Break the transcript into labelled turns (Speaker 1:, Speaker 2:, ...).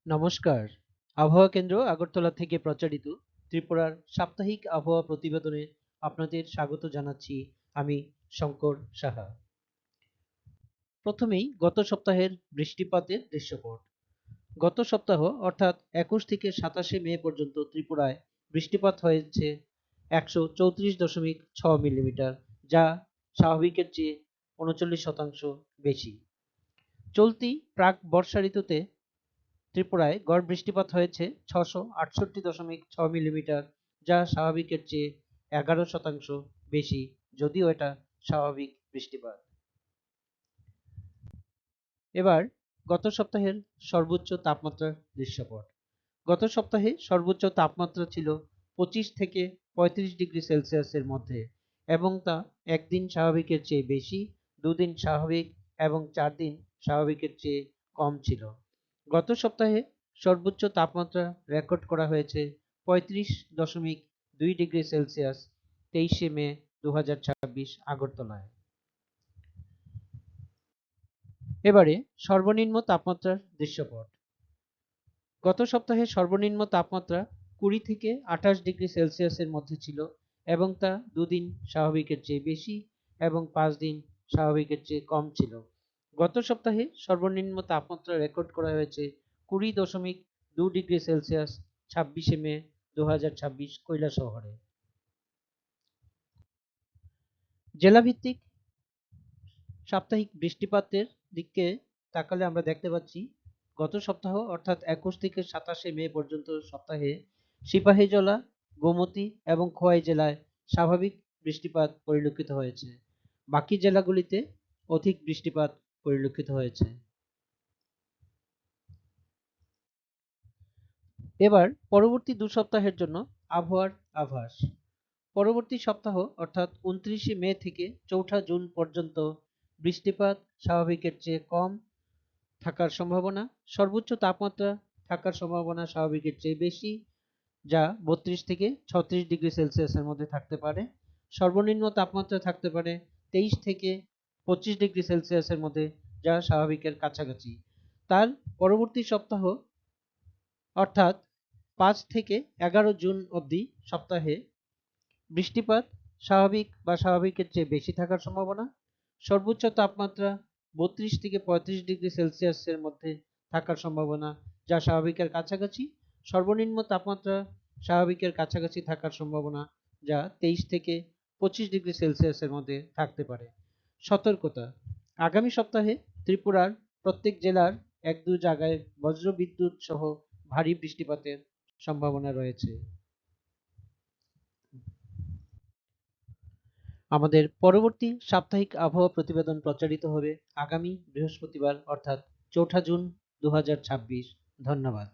Speaker 1: নমস্কার। আবহাওয়া কেন্দ্র আগরতলা থেকে প্রচারিত ত্রিপুরার সাপ্তাহিক আবহাওয়া প্রতিবেদনে আপনাদের স্বাগত জানাচ্ছি। আমি শঙ্কর সাহা। প্রথমেই গত সপ্তাহের বৃষ্টিপাতের দৃশ্যপট। গত সপ্তাহ অর্থাৎ 21 থেকে 27 মে পর্যন্ত ত্রিপুরায় বৃষ্টিপাত হয়েছে 134.6 মিলিমিটার, যা স্বাভাবিকের চেয়ে 39% বেশি। চলতি প্রাক বর্ষা ঋতুতে ত্রিপুরায় গড় বৃষ্টিপাত হয়েছে 668.6 মিলিমিটার, যা স্বাভাবিকের চেয়ে 11% বেশি, যদিও এটা স্বাভাবিক বৃষ্টিপাত। এবার গত সপ্তাহের সর্বোচ্চ তাপমাত্রার দৃশ্যপট। গত সপ্তাহে সর্বোচ্চ তাপমাত্রা ছিল 25 থেকে 35 ডিগ্রি সেলসিয়াসের মধ্যে, এবং তা একদিন স্বাভাবিকের চেয়ে বেশি, দুদিন স্বাভাবিক এবং 4 দিন স্বাভাবিকের চেয়ে কম ছিল। গত সপ্তাহে সর্বোচ্চ তাপমাত্রা রেকর্ড করা হয়েছে 35.2 ডিগ্রি সেলসিয়াস 23 মে 2026 আগরতলায়। এবারে সর্বনিম্ন তাপমাত্রার দৃশ্যপট। গত সপ্তাহে সর্বনিম্ন তাপমাত্রা 20 থেকে 28 ডিগ্রি সেলসিয়াসের মধ্যে ছিল, এবং তা দুদিন স্বাভাবিকের চেয়ে বেশি এবং 5 দিন স্বাভাবিকের চেয়ে কম ছিল। গত সপ্তাহে সর্বনিম্ন তাপমাত্রা রেকর্ড করা হয়েছে 20.2 ডিগ্রি সেলসিয়াস 26 মে 2026 কৈলাসহরে। জেলাভিত্তিক সাপ্তাহিক বৃষ্টিপাতের দিকে তাকালে আমরা দেখতে পাচ্ছি, গত সপ্তাহ অর্থাৎ 21 থেকে 27 মে পর্যন্ত সপ্তাহে সিপাহীজলা, গোমতী এবং খোয়াই জেলায় স্বাভাবিক বৃষ্টিপাত পরিলক্ষিত হয়েছে। বাকি জেলাগুলিতে অধিক বৃষ্টিপাত পরিলক্ষিত হয়েছে। এবার পরবর্তী 2 সপ্তাহের জন্য আবহাওয়ার আভাস। পরবর্তী সপ্তাহ অর্থাৎ 29 মে থেকে 4 জুন পর্যন্ত বৃষ্টিপাত স্বাভাবিকের চেয়ে কম থাকার সম্ভাবনা। সর্বোচ্চ তাপমাত্রা থাকার সম্ভাবনা স্বাভাবিকের চেয়ে বেশি, যা 32 থেকে 36 ডিগ্রি সেলসিয়াসের মধ্যে থাকতে পারে। সর্বনিম্ন তাপমাত্রা থাকতে পারে 23 থেকে 25 ডিগ্রি সেলসিয়াসের মধ্যে, যা স্বাভাবিকের কাছাকাছি। তার পরবর্তী সপ্তাহ অর্থাৎ 5 থেকে 11 জুন অবধি সপ্তাহে বৃষ্টিপাত স্বাভাবিক বা স্বাভাবিকের চেয়ে বেশি থাকার সম্ভাবনা। সর্বোচ্চ তাপমাত্রা 32 থেকে 35 ডিগ্রি সেলসিয়াসের মধ্যে থাকার সম্ভাবনা, যা স্বাভাবিকের কাছাকাছি। সর্বনিম্ন তাপমাত্রা স্বাভাবিকের কাছাকাছি থাকার সম্ভাবনা, যা 23 থেকে 25 ডিগ্রি সেলসিয়াসের মধ্যে থাকতে পারে। সতর্কতা: আগামী সপ্তাহে ত্রিপুরার প্রত্যেক জেলার 1-2 জায়গায় বজ্রবিদ্যুৎ সহ ভারী বৃষ্টিপাতের সম্ভাবনা রয়েছে। আমাদের পরবর্তী সাপ্তাহিক আবহাওয়া প্রতিবেদন প্রচারিত হবে আগামী বৃহস্পতিবার অর্থাৎ 4 জুন 2026। ধন্যবাদ।